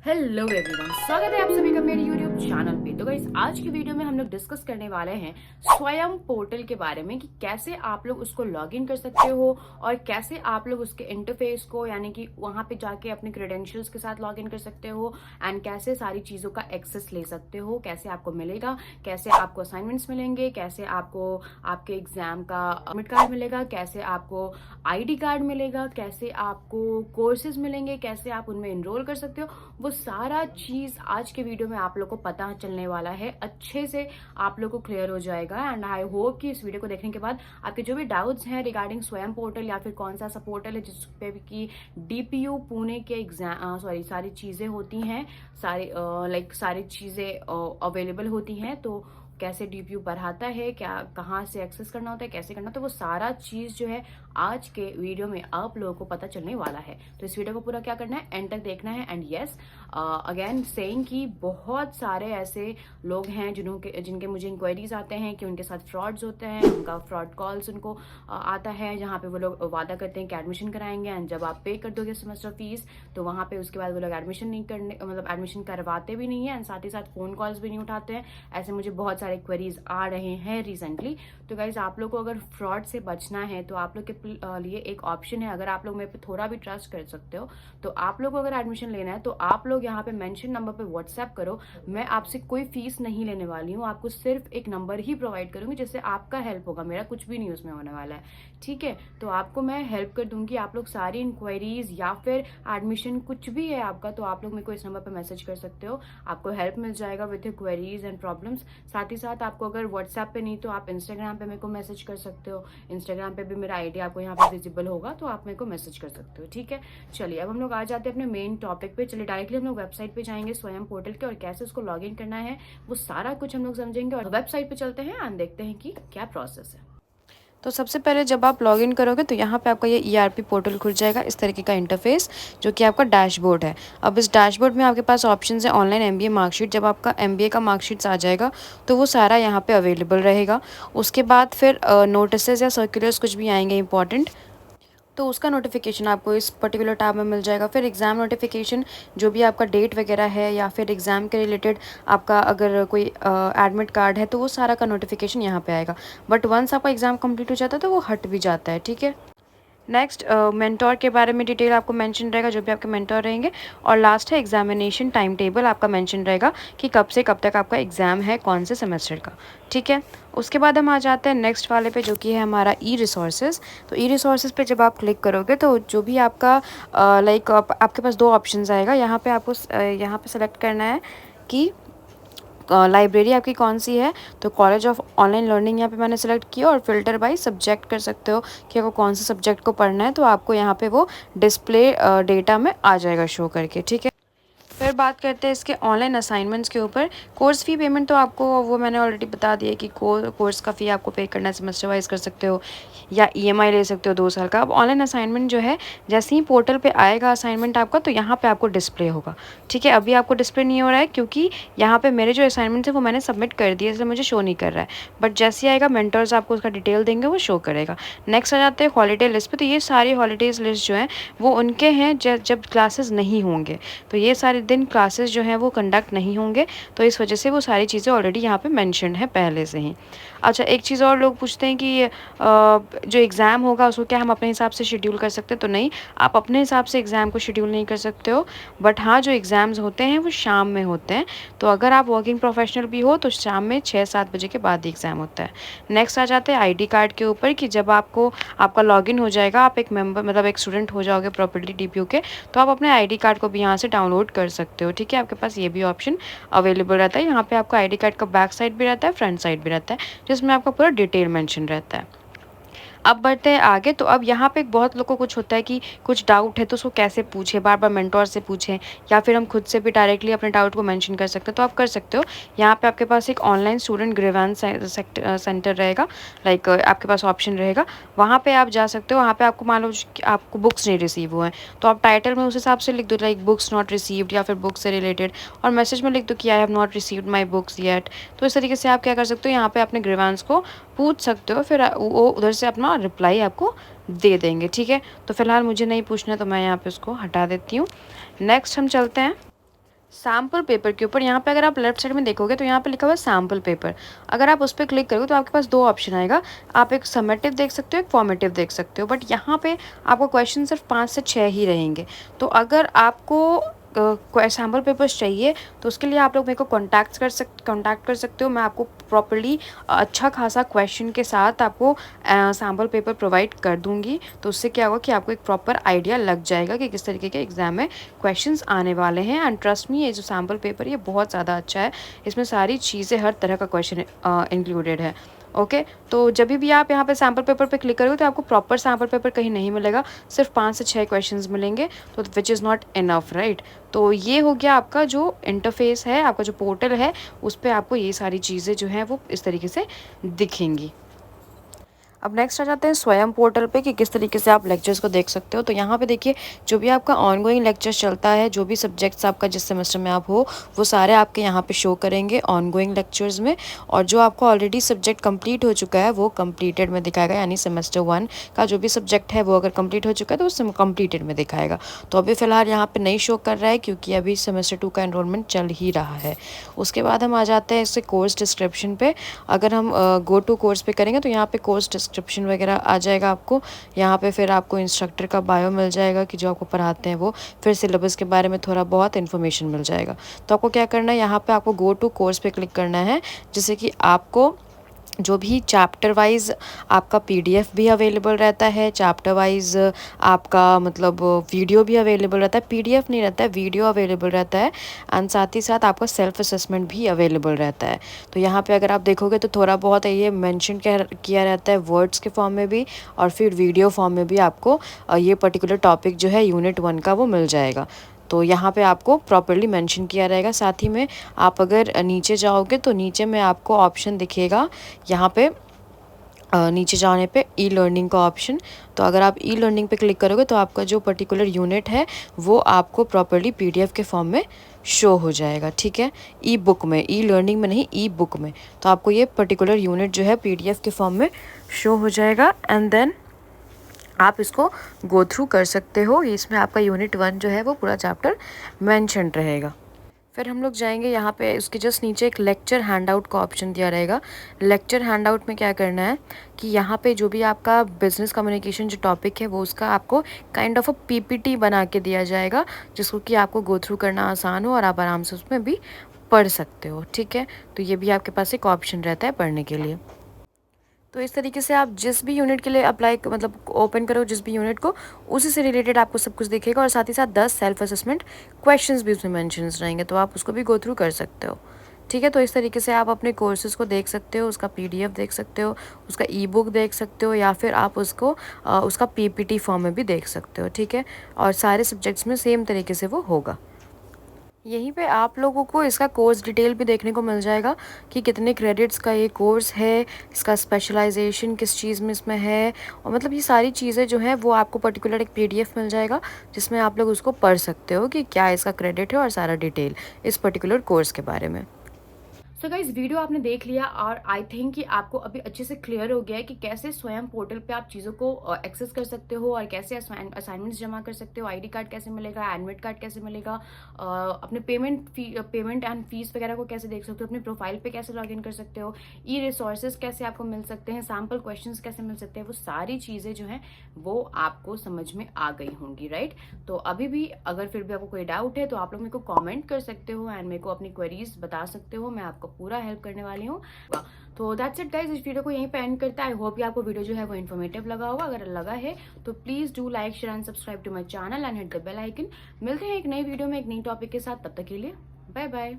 Hello everyone, स्वागत है आप सभी का मेरे यूट्यूब चैनल पे। तो गाइस, आज की वीडियो में हम लोग डिस्कस करने वाले हैं स्वयं पोर्टल के बारे में कि कैसे आप लोग उसको लॉग इन कर सकते हो और कैसे आप लोग उसके इंटरफेस को यानी कि वहां पे जाके अपने क्रेडेंशियल्स के साथ लॉग इन कर सकते हो एंड कैसे सारी चीजों का एक्सेस ले सकते हो, कैसे आपको मिलेगा, कैसे आपको असाइनमेंट्स मिलेंगे, कैसे आपको आपके एग्जाम का एडमिट कार्ड मिलेगा, कैसे आपको आईडी कार्ड मिलेगा, कैसे आपको कोर्सेज मिलेंगे, कैसे आप उनमें इनरोल कर सकते हो। वो सारा चीज आज के वीडियो में आप लोग को पता चलने वाला है, अच्छे से आप लोग को क्लियर हो जाएगा। एंड आई होप कि इस वीडियो को देखने के बाद आपके जो भी डाउट्स हैं रिगार्डिंग स्वयं पोर्टल या फिर कौन सा पोर्टल है जिसपे कि डीपीयू पुणे के एग्जाम सारी चीजें होती हैं, सारी चीजें अवेलेबल होती हैं, तो कैसे डीपीयू बढ़ाता है, क्या कहाँ से एक्सेस करना होता है, कैसे करना, तो वो सारा चीज जो है आज के वीडियो में आप लोगों को पता चलने वाला है। तो इस वीडियो को पूरा क्या करना है, एंड तक देखना है। एंड यस, अगेन सेइंग कि बहुत सारे ऐसे लोग हैं जिनके मुझे इंक्वायरीज आते हैं कि उनके साथ फ्रॉड्स होते हैं, उनका फ्रॉड कॉल्स उनको आता है जहाँ पे वो लोग वादा करते हैं कि एडमिशन कराएंगे एंड जब आप पे कर दोगे सेमेस्टर फीस तो वहाँ पे उसके बाद वो लोग एडमिशन नहीं करने मतलब एडमिशन करवाते भी नहीं है एंड साथ ही साथ फोन कॉल्स भी नहीं उठाते हैं। ऐसे मुझे बहुत सारे क्वेरीज आ रहे हैं रिसेंटली। तो गाइज, आप लोग को अगर फ्रॉड से बचना है तो आप लोग के लिए एक ऑप्शन है। अगर आप लोग मेरे पे थोड़ा भी ट्रस्ट कर सकते हो तो आप लोग को अगर एडमिशन लेना है तो आप लोग यहाँ पे मेंशन नंबर पे व्हाट्सएप करो। मैं आपसे कोई फीस नहीं लेने वाली हूँ, आपको सिर्फ एक नंबर ही प्रोवाइड करूंगी जिससे आपका हेल्प होगा, मेरा कुछ भी नहीं उसमें होने वाला है, ठीक है। तो आपको मैं हेल्प कर दूंगी। आप लोग सारी इंक्वायरीज या फिर एडमिशन कुछ भी है आपका तो आप लोग मेरे को इस नंबर पर मैसेज कर सकते हो, आपको हेल्प मिल जाएगा विद क्वेरीज एंड प्रॉब्लम्स। साथ ही साथ आपको अगर व्हाट्सएप पे नहीं तो आप इंस्टाग्राम पे मेरे को मैसेज कर सकते हो। इंस्टाग्राम पे भी मेरा आईडी आपको यहाँ पे विजिबल होगा तो आप मेरे को मैसेज कर सकते हो, ठीक है। चलिए अब हम लोग आ जाते हैं अपने मेन टॉपिक पे। चलिए डायरेक्टली हम लोग वेबसाइट पे जाएंगे स्वयं पोर्टल के और कैसे उसको लॉग इन करना है वो सारा कुछ हम लोग समझेंगे। और वेबसाइट पे चलते हैं एंड देखते हैं कि क्या प्रोसेस है। तो सबसे पहले जब आप लॉगिन करोगे तो यहाँ पे आपका ये ईआरपी पोर्टल खुल जाएगा, इस तरीके का इंटरफेस जो कि आपका डैशबोर्ड है। अब इस डैशबोर्ड में आपके पास ऑप्शंस है ऑनलाइन एमबीए मार्कशीट। जब आपका एमबीए का मार्कशीट्स आ जाएगा तो वो सारा यहाँ पे अवेलेबल रहेगा। उसके बाद फिर नोटिसेज या सर्कुलर्स कुछ भी आएंगे इंपॉर्टेंट, तो उसका नोटिफिकेशन आपको इस पर्टिकुलर टैब में मिल जाएगा। फिर एग्ज़ाम नोटिफिकेशन, जो भी आपका डेट वगैरह है या फिर एग्ज़ाम के रिलेटेड आपका अगर कोई एडमिट कार्ड है तो वो सारा का नोटिफिकेशन यहाँ पे आएगा। बट वंस आपका एग्ज़ाम कंप्लीट हो जाता है तो वो हट भी जाता है, ठीक है। नेक्स्ट मेंटोर के बारे में डिटेल आपको मेंशन रहेगा, जो भी आपके मेंटोर रहेंगे। और लास्ट है एग्जामिनेशन टाइम टेबल आपका मेंशन रहेगा कि कब से कब तक आपका एग्ज़ाम है, कौन से सेमेस्टर का, ठीक है। उसके बाद हम आ जाते हैं नेक्स्ट वाले पे जो कि है हमारा ई रिसोर्सेज। तो ई रिसोर्सेज पे जब आप क्लिक करोगे तो जो भी आपका आपके पास दो ऑप्शंस आएगा। यहाँ पे आपको यहाँ पे सेलेक्ट करना है कि लाइब्रेरी आपकी कौन सी है। तो कॉलेज ऑफ ऑनलाइन लर्निंग यहाँ पे मैंने सेलेक्ट किया और फिल्टर बाय सब्जेक्ट कर सकते हो कि आपको कौन से सब्जेक्ट को पढ़ना है, तो आपको यहाँ पे वो डिस्प्ले डेटा में आ जाएगा शो करके, ठीक है। फिर बात करते हैं इसके ऑनलाइन असाइनमेंट्स के ऊपर। कोर्स फ़ी पेमेंट तो आपको वो मैंने ऑलरेडी बता दिया कि कोर्स का फ़ी आपको पे करना है, सेमेस्टर वाइज कर सकते हो या ईएमआई ले सकते हो 2 साल का। अब ऑनलाइन असाइनमेंट जो है, जैसे ही पोर्टल पे आएगा असाइनमेंट आपका तो यहाँ पे आपको डिस्प्ले होगा, ठीक है। अभी आपको डिस्प्ले नहीं हो रहा है क्योंकि यहाँ पे मेरे जो असाइनमेंट्स है वो मैंने सबमिट कर दिए, इसलिए मुझे शो नहीं कर रहा है। बट जैसे ही आएगा मेंटर्स आपको उसका डिटेल देंगे, वो शो करेगा। नेक्स्ट आ जाते हैं हॉलीडे लिस्ट पे। तो ये सारी हॉलीडेज लिस्ट जो है वो उनके हैं जब क्लासेस नहीं होंगे, तो ये सारे दिन क्लासेस जो हैं वो कंडक्ट नहीं होंगे, तो इस वजह से वो सारी चीज़ें ऑलरेडी यहाँ पे मेंशन्ड है पहले से ही। अच्छा, एक चीज़ और लोग पूछते हैं कि जो एग्ज़ाम होगा उसको क्या हम अपने हिसाब से शेड्यूल कर सकते हैं। तो नहीं, आप अपने हिसाब से एग्ज़ाम को शेड्यूल नहीं कर सकते हो। बट हाँ, जो एग्ज़ाम्स होते हैं वो शाम में होते हैं, तो अगर आप वर्किंग प्रोफेशनल भी हो तो शाम में 6-7 बजे के बाद ही एग्ज़ाम होता है। नेक्स्ट आ जाते हैं आईडी कार्ड के ऊपर कि जब आपका लॉगिन हो जाएगा, आप एक मेंबर मतलब एक स्टूडेंट हो जाओगे प्रॉपर्ली डीपीयू के, तो आप अपने आईडी कार्ड को भी यहाँ से डाउनलोड कर सकते हो, ठीक है। आपके पास ये भी ऑप्शन अवेलेबल रहता है। यहाँ पे आपका आईडी कार्ड का बैक साइड भी रहता है, फ्रंट साइड भी रहता है, जिसमें आपका पूरा डिटेल मेंशन रहता है। अब बढ़ते हैं आगे। तो अब यहाँ पे बहुत लोग को कुछ होता है कि कुछ डाउट है तो उसको कैसे पूछे, बार बार मेंटोर से पूछें या फिर हम खुद से भी डायरेक्टली अपने डाउट को मेंशन कर सकते हैं। तो आप कर सकते हो। यहाँ पे आपके पास एक ऑनलाइन स्टूडेंट ग्रीवेंस सेंटर रहेगा, लाइक आपके पास ऑप्शन रहेगा, वहाँ पे आप जा सकते हो। वहाँ पे आपको मान लो कि आपको बुक्स नहीं रिसीव हुए हैं तो आप टाइटल में उस हिसाब से लिख दो लाइक बुक्स नॉट रिसीव्ड या फिर बुक्स से रिलेटेड, और मैसेज में लिख दो कि I have not received my books yet. तो इस तरीके से आप क्या कर सकते हो, यहाँ पे अपने ग्रीवेंस को पूछ सकते हो, फिर वो उधर से अपना रिप्लाई आपको दे देंगे, ठीक है। तो फिलहाल मुझे नहीं पूछना तो मैं यहाँ पे उसको हटा देती हूँ। नेक्स्ट हम चलते हैं सैम्पल पेपर के ऊपर यहाँ पे अगर आप लेफ्ट साइड में देखोगे तो यहाँ पे लिखा हुआ है सैम्पल पेपर। अगर आप उस पर क्लिक करोगे तो आपके पास दो ऑप्शन आएगा। आप एक समेटिव देख सकते हो, एक फॉर्मेटिव देख सकते हो, बट यहाँ पे आपको क्वेश्चन सिर्फ 5 से 6 ही रहेंगे। तो अगर आपको सैम्पल पेपर्स चाहिए तो उसके लिए आप लोग मेरे को कांटेक्ट कर सकते हो। मैं आपको प्रॉपर्ली अच्छा खासा क्वेश्चन के साथ आपको सैम्पल पेपर प्रोवाइड कर दूंगी। तो उससे क्या होगा कि आपको एक प्रॉपर आइडिया लग जाएगा कि किस तरीके के एग्जाम में क्वेश्चंस आने वाले हैं। एंड ट्रस्ट मी, ये जो सैम्पल पेपर ये बहुत ज़्यादा अच्छा है। इसमें सारी चीज़ें, हर तरह का क्वेश्चन इंक्लूडेड है। ओके तो जब भी आप यहाँ पे सैम्पल पेपर पे क्लिक करोगे तो आपको प्रॉपर सैम्पल पेपर कहीं नहीं मिलेगा, सिर्फ 5 से 6 क्वेश्चंस मिलेंगे, तो which is not enough, right. तो ये हो गया आपका जो इंटरफेस है, आपका जो पोर्टल है, उस पर आपको ये सारी चीज़ें जो हैं वो इस तरीके से दिखेंगी। अब नेक्स्ट आ जाते हैं स्वयं पोर्टल पे कि किस तरीके से आप लेक्चर्स को देख सकते हो। तो यहाँ पे देखिए, जो भी आपका ऑनगोइंग लेक्चर्स चलता है, जो भी सब्जेक्ट्स आपका जिस सेमेस्टर में आप हो, वो सारे आपके यहाँ पे शो करेंगे ऑनगोइंग लेक्चर्स में। और जो आपका ऑलरेडी सब्जेक्ट कंप्लीट हो चुका है वो कंप्लीटेड में दिखाएगा, यानी सेमेस्टर 1 का जो भी सब्जेक्ट है वो अगर कंप्लीट हो चुका है तो वो कंप्लीटेड में दिखाएगा। तो अभी फ़िलहाल यहाँ पर नहीं शो कर रहा है क्योंकि अभी सेमेस्टर 2 का एनरोलमेंट चल ही रहा है। उसके बाद हम आ जाते हैं इससे कोर्स डिस्क्रिप्शन पे। अगर हम गो टू कोर्स पे करेंगे तो यहाँ पे कोर्स डिस्क्रिप्शन वगैरह आ जाएगा आपको। यहाँ पे फिर आपको इंस्ट्रक्टर का बायो मिल जाएगा कि जो आपको पढ़ाते हैं वो, फिर सिलेबस के बारे में थोड़ा बहुत इन्फॉर्मेशन मिल जाएगा। तो आपको क्या करना है, यहाँ पे आपको गो टू कोर्स पे क्लिक करना है, जिससे कि आपको जो भी चैप्टर वाइज आपका पीडीएफ भी अवेलेबल रहता है, चैप्टर वाइज आपका मतलब वीडियो भी अवेलेबल रहता है। पीडीएफ नहीं रहता है, वीडियो अवेलेबल रहता है। एंड साथ ही साथ आपका सेल्फ असेसमेंट भी अवेलेबल रहता है। तो यहाँ पे अगर आप देखोगे तो थोड़ा बहुत ये मेंशन किया रहता है वर्ड्स के फॉर्म में भी, और फिर वीडियो फॉर्म में भी आपको ये पर्टिकुलर टॉपिक जो है यूनिट 1 का वो मिल जाएगा। तो यहाँ पे आपको प्रॉपर्ली मेंशन किया रहेगा। साथ ही में आप अगर नीचे जाओगे तो नीचे में आपको ऑप्शन दिखेगा, यहाँ पे नीचे जाने पे ई लर्निंग का ऑप्शन। तो अगर आप ई लर्निंग पे क्लिक करोगे तो आपका जो पर्टिकुलर यूनिट है वो आपको प्रॉपर्ली पीडीएफ के फॉर्म में शो हो जाएगा, ठीक है, ई बुक में, ई लर्निंग में नहीं, ई बुक में। तो आपको ये पर्टिकुलर यूनिट जो है पीडीएफ के फॉर्म में शो हो जाएगा। एंड देन आप इसको गो थ्रू कर सकते हो। इसमें आपका यूनिट 1 जो है वो पूरा चैप्टर मेंशन रहेगा। फिर हम लोग जाएंगे यहाँ पे, उसके जस्ट नीचे एक लेक्चर हैंडआउट का ऑप्शन दिया रहेगा। लेक्चर हैंडआउट में क्या करना है कि यहाँ पे जो भी आपका बिजनेस कम्युनिकेशन जो टॉपिक है वो उसका आपको काइंड ऑफ अ पीपीटी बना के दिया जाएगा, जिसको कि आपको गो थ्रू करना आसान हो और आप आराम से उसमें भी पढ़ सकते हो, ठीक है। तो ये भी आपके पास एक ऑप्शन रहता है पढ़ने के लिए। तो इस तरीके से आप जिस भी यूनिट के लिए अप्लाई मतलब ओपन करो जिस भी यूनिट को, उसी से रिलेटेड आपको सब कुछ दिखेगा। और साथ ही साथ 10 सेल्फ असेसमेंट क्वेश्चंस भी उसमें मेंशंस रहेंगे, तो आप उसको भी गो थ्रू कर सकते हो, ठीक है। तो इस तरीके से आप अपने कोर्सेज़ को देख सकते हो, उसका पीडीएफ देख सकते हो, उसका ई बुक देख सकते हो, या फिर आप उसको उसका पीपीटी फॉर्म में भी देख सकते हो, ठीक है। और सारे सब्जेक्ट्स में सेम तरीके से वो होगा। यहीं पे आप लोगों को इसका कोर्स डिटेल भी देखने को मिल जाएगा कि कितने क्रेडिट्स का ये कोर्स है, इसका स्पेशलाइजेशन किस चीज़ में इसमें है, और मतलब ये सारी चीज़ें जो हैं वो आपको पर्टिकुलर एक पीडीएफ मिल जाएगा, जिसमें आप लोग उसको पढ़ सकते हो कि क्या इसका क्रेडिट है और सारा डिटेल इस पर्टिकुलर कोर्स के बारे में। सो गाइस, वीडियो आपने देख लिया और आई थिंक कि आपको अभी अच्छे से क्लियर हो गया है कि कैसे स्वयं पोर्टल पे आप चीज़ों को एक्सेस कर सकते हो और कैसे असाइनमेंट्स जमा कर सकते हो, आईडी कार्ड कैसे मिलेगा, एडमिट कार्ड कैसे मिलेगा, अपने पेमेंट एंड फीस वगैरह को कैसे देख सकते हो, अपने प्रोफाइल पे कैसे लॉगिन कर सकते हो, ई रिसोर्सेज कैसे आपको मिल सकते हैं, सैम्पल क्वेश्चंस कैसे मिल सकते हैं, वो सारी चीज़ें जो हैं वो आपको समझ में आ गई होंगी, राइट। तो अभी भी अगर फिर भी आपको कोई डाउट है तो आप लोग मेरे को कॉमेंट कर सकते हो एंड मेरे को अपनी क्वेरीज बता सकते हो, मैं आपको पूरा हेल्प करने वाली हूँ। तो दैट्स इट गाइस, इस वीडियो को यहीं पे एंड करता है। आई होप आपको वीडियो जो है वो इन्फॉर्मेटिव लगा होगा। अगर लगा है तो please do like, share and subscribe to my channel and hit the bell icon. मिलते हैं एक नई वीडियो में एक नई टॉपिक के साथ, तब तक के लिए बाय बाय।